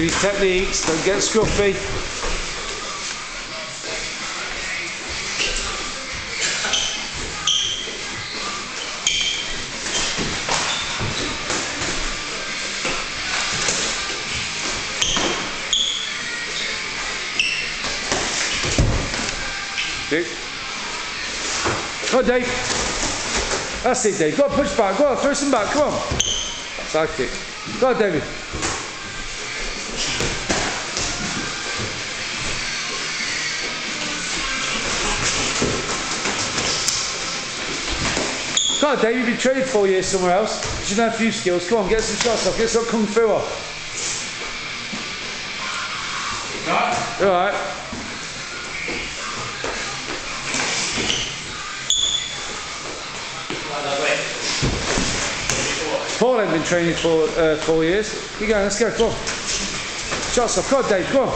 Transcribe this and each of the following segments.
Watching his techniques, don't get scruffy. Come on, Dave. That's it, Dave. Go on, push back. Go on, throw some back. Come on. Side kick. Go on, David. Come on, Dave. You've been training 4 years somewhere else. You should know a few skills. Come on, get some shots off. Get some kung fu off. You all right? Paul ain't been training for 4 years. Keep going, let's go, come on. Shots off, come on Dave, come on.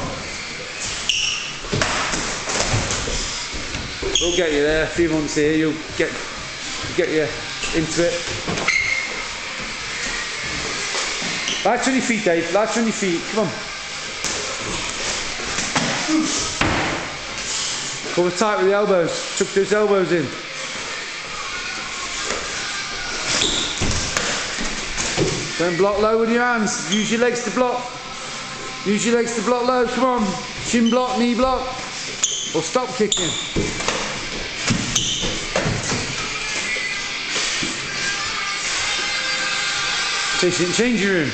We'll get you there, a few months here, you'll get you into it. Latch on your feet, Dave, latch on your feet, come on. Cover tight with the elbows, tuck those elbows in. Don't block low with your hands. Use your legs to block. Use your legs to block low. Come on. Shin block, knee block. Or stop kicking. Change your room.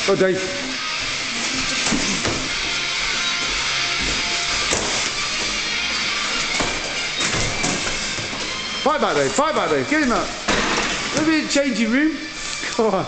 Go, Dave. Fight back, Dave. Fight back, Dave. Get him out. Maybe change your room. Come on.